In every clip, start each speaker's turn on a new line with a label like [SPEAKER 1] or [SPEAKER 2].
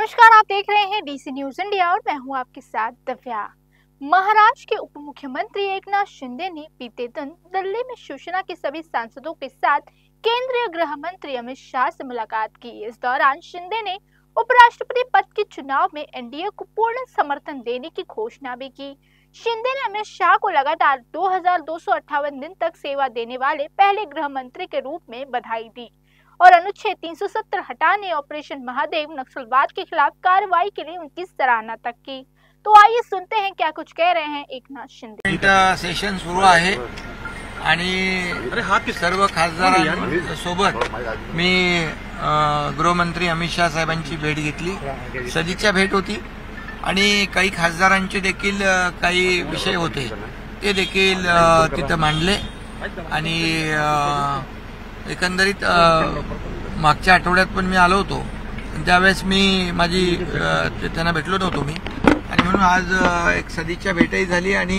[SPEAKER 1] नमस्कार, आप देख रहे हैं डीसी न्यूज इंडिया और मैं हूं आपके साथ दिव्या। महाराष्ट्र के उप मुख्यमंत्री एकनाथ शिंदे ने बीते दिन दिल्ली में शिवसेना के सभी सांसदों के साथ केंद्रीय गृह मंत्री अमित शाह से मुलाकात की। इस दौरान शिंदे ने उपराष्ट्रपति पद के चुनाव में एनडीए को पूर्ण समर्थन देने की घोषणा भी की। शिंदे ने अमित शाह को लगातार 2258 दिन तक सेवा देने वाले पहले गृह मंत्री के रूप में बधाई दी और अनुच्छेद 370 हटाने, ऑपरेशन महादेव, नक्सलवाद के खिलाफ कार्रवाई के लिए उनकी सराहना तक की। तो आइए सुनते हैं क्या कुछ कह रहे हैं एकनाथ शिंदे।
[SPEAKER 2] सेशन सुरू आहे आणि सर्व खासदारांसोबत मी गृहमंत्री अमित शाह साहेबांची भेट घेतली। सदिच्छा भेट होती आणि काही खासदारांचे देखील काही विषय होते ते देखील तिथे मांडले आणि एकंदरीत मागच्या आठवड्यात पण मी आलो होतो, त्यावेळेस मी माझी त्यांना भेटलो नव्हतो मी, आणि म्हणून आज एक सदिच्छा भेटही झाली आणि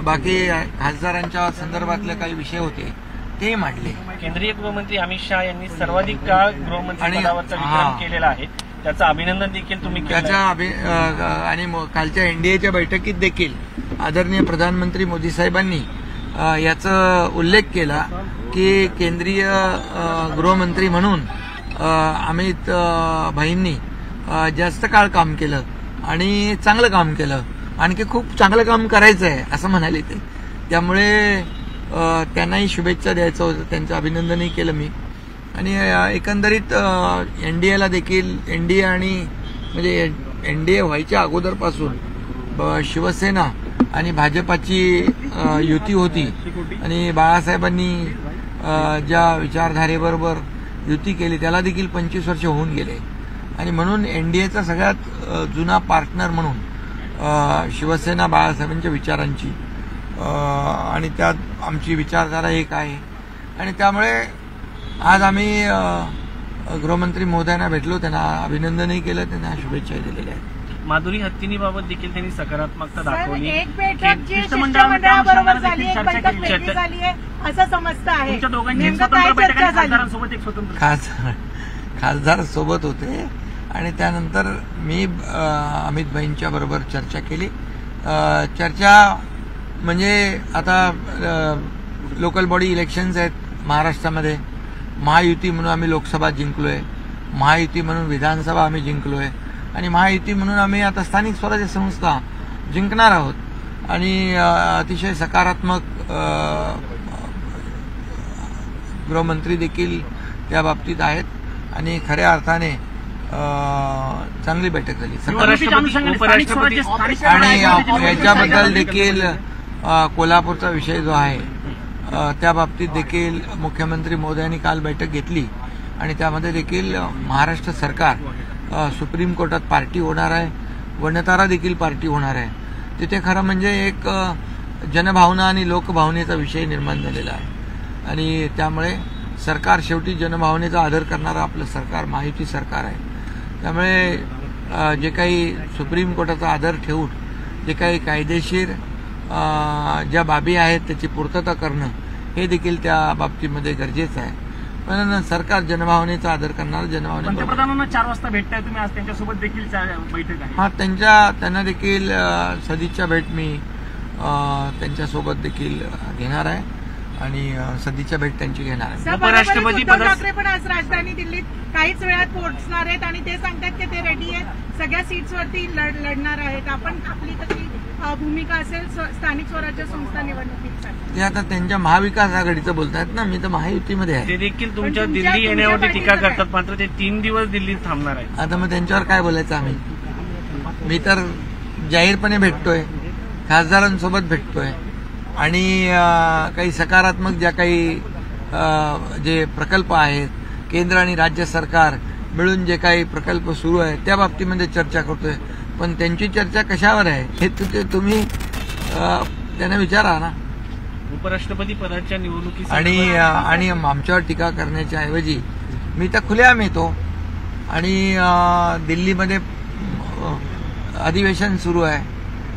[SPEAKER 2] बाकी खासदारांच्या संदर्भातले काही विषय होते ते मांडले।
[SPEAKER 3] केंद्रीय गृहमंत्री अमित शाह यांनी सर्वाधिक काळ गृहमंत्री पदावरचा विक्रम केलेला आहे, त्याचं अभिनंदन देखील तुम्ही केलं
[SPEAKER 2] आणि कालच्या एनडीएच्या बैठकीत देखील आदरणीय प्रधानमंत्री मोदी साहेबांनी याचा उल्लेख केला की केंद्रीय गृहमंत्री म्हणून अमित भाईंनी जास्त काळ काम केलं आणि चांगलं काम केलं, आणखी खूप चांगलं काम करायचं आहे असं म्हणाले ते। त्यामुळे त्यांनाही शुभेच्छा द्यायचं होतं, त्यांचं अभिनंदनही केलं मी। आणि एकंदरीत एनडीएला देखील एनडीए आणि म्हणजे एनडीए व्हायच्या अगोदरपासून शिवसेना आणि भाजपाची युती होती आणि बाळासाहेबांनी ज्या विचारधारेबरोबर युती केली त्याला देखील 25 वर्ष होऊन गेले आणि म्हणून एनडीएचा सगळ्यात जुना पार्टनर म्हणून शिवसेना बाळासाहेबांच्या विचारांची आणि त्यात आमची विचारधारा एक आहे आणि त्यामुळे आज आम्ही गृहमंत्री महोदयांना भेटलो, त्यांना अभिनंदनही केलं, त्यांना शुभेच्छा दिलेल्या आहेत।
[SPEAKER 3] माधुरी हत्तीनीबाबत देखील त्यांनी सकारात्मकता दाखवली।
[SPEAKER 4] एक बैठक जी शिष्टमंडळाबरोबर झाली, एक बैठक वेगळी झाली आहे असं समजतं आहे।
[SPEAKER 3] तुमच्या दोघांची स्वतंत्र बैठक आणि खासदारांसोबत एक स्वतंत्र
[SPEAKER 2] खासदार सोबत होते आणि त्यानंतर मी अमित भाईंच्या बरोबर चर्चा केली। चर्चा म्हणजे आता लोकल बॉडी इलेक्शन्स आहेत महाराष्ट्रामध्ये, महायुती म्हणून आम्ही लोकसभा जिंकलोय, महायुती म्हणून विधानसभा आम्ही जिंकलोय आणि महायुती म्हणून आम्ही आता स्थानिक स्वराज्य संस्था जिंकणार आहोत आणि अतिशय सकारात्मक गृहमंत्री देखील त्या बाबतीत आहेत आणि खऱ्या अर्थाने चांगली बैठक झाली। आणि याच्याबद्दल देखील कोल्हापूरचा विषय जो आहे त्या बाबतीत देखील मुख्यमंत्री महोदयांनी काल बैठक घेतली आणि त्यामध्ये देखील महाराष्ट्र सरकार सुप्रीम कोर्टात पार्टी होणार आहे, वनतारा देखील पार्टी होणार आहे। तिथे खरं म्हणजे एक जनभावना आणि लोकभावनेचा विषय निर्माण झालेला आहे आणि त्यामुळे सरकार शेवटी जनभावनेचा आदर करणारं आपलं सरकार महायुती सरकार आहे। त्यामुळे जे काही सुप्रीम कोर्टाचा आदर ठेवून जे काही कायदेशीर ज्या बाबी आहेत त्याची पूर्तता करणं हे देखील त्या बाबतीमध्ये गरजेचं आहे, पण सरकार जनभावनेचा आदर करणार।
[SPEAKER 3] पंतप्रधानांना 4 वाजता भेटताय तुम्ही, आज त्यांच्यासोबत देखील बैठक आहे।
[SPEAKER 2] हा, त्यांना देखील सदिच्छा भेट मी त्यांच्यासोबत देखील घेणार आहे आणि सदिच्छा भेट त्यांची घेणार आहे।
[SPEAKER 4] उपराष्ट्रपती उद्धव ठाकरे पण आज राजधानी दिल्लीत काहीच वेळात पोहोचणार आहेत आणि ते सांगतात की ते रेडी आहेत, सगळ्या सीट्सवरती लढणार आहेत। आपण आपली कशी भूमिका असेल स्थानिक स्वराज्य संस्था निवडणुकीसाठी?
[SPEAKER 2] ते आता त्यांच्या महाविकास आघाडीचं बोलतायत ना, मी तर महायुतीमध्ये आहे।
[SPEAKER 3] ते देखील तुमच्या दिल्ली येण्यावरती टीका करतात, मात्र ते 3 दिवस दिल्लीत थांबणार आहेत।
[SPEAKER 2] आता मग त्यांच्यावर काय बोलायचं आम्ही? मी तर जाहीरपणे भेटतोय, खासदारांसोबत भेटतोय आणि काही सकारात्मक ज्या काही जे प्रकल्प आहेत केंद्र आणि राज्य सरकार मिळून जे काही प्रकल्प सुरू आहेत त्या बाबतीमध्ये चर्चा करतोय, पण त्यांची चर्चा कशावर आहे हे तुम्ही त्यांना विचारा ना।
[SPEAKER 3] उपराष्ट्रपती पदाच्या निवडणुकीत
[SPEAKER 2] आणि आमच्यावर टीका करण्याच्या ऐवजी मी तर खुलेआम येतो आणि दिल्लीमध्ये अधिवेशन सुरू आहे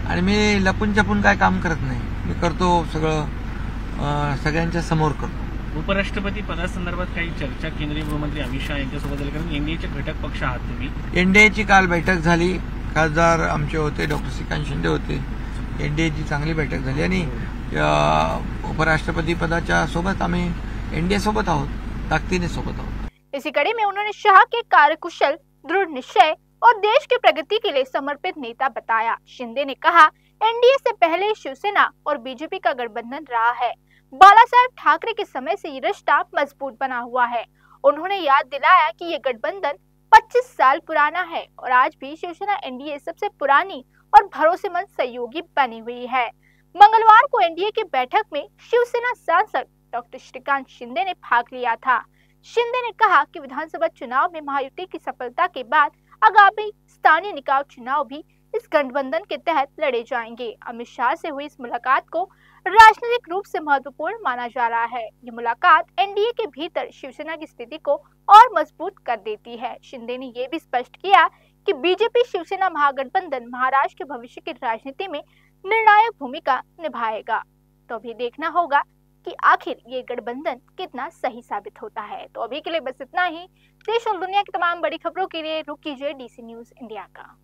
[SPEAKER 2] आणि मी लपून छपून काय काम करत नाही, मी करतो सगळं सगळ्यांच्या समोर करतो।
[SPEAKER 3] उपराष्ट्रपती पदासंदर्भात काही चर्चा केंद्रीय गृहमंत्री अमित शहा यांच्यासोबत झाली, कारण एनडीएचे घटक पक्ष आहात तुम्ही.
[SPEAKER 2] एनडीएची काल बैठक झाली, खासदार आमचे होते, डॉक्टर श्रीकांत शिंदे होते. एनडीएची चांगली बैठक झाली आणि उपराष्ट्रपति पदाच्या सोबत आम्ही एनडीए सोबत आहोत, ताकदीने सोबत आहोत.
[SPEAKER 1] इसी कड़ी में उन्होंने शाह के कार्यकुशल, दृढ़ निश्चय और देश की प्रगति के लिए समर्पित नेता बताया. शिंदे ने कहा, एनडीए से पहले शिवसेना और बीजेपी का गठबंधन रहा है. बाला साहेब ठाकरे के समय से ये रिश्ता मजबूत बना हुआ है. उन्होंने याद दिलाया कि ये गठबंधन 25 साल पुराना है और आज भी शिवसेना एनडीए सबसे पुरानी और भरोसेमंद सहयोगी बनी हुई है. मंगलवार को एनडीए की बैठक में शिवसेना सांसद डॉक्टर श्रीकांत शिंदे ने भाग लिया था. शिंदे ने कहा कि विधानसभा चुनाव में महायुति की सफलता के बाद आगामी स्थानीय निकाय चुनाव भी इस गठबंधन के तहत लड़े जाएंगे. अमित शाह से हुई इस मुलाकात को राजनीतिक रूप से महत्वपूर्ण माना जा रहा है. ये मुलाकात एनडीए के भीतर शिवसेना की स्थिति को और मजबूत कर देती है. शिंदे ने यह भी स्पष्ट किया कि बीजेपी शिवसेना महागठबंधन महाराष्ट्र के भविष्य की राजनीति में निर्णायक भूमिका निभाएगा. तो अभी देखना होगा कि आखिर ये गठबंधन कितना सही साबित होता है. तो अभी के लिए बस इतना ही. देश और दुनिया की तमाम बड़ी खबरों के लिए रुक कीजिए डीसी न्यूज इंडिया का.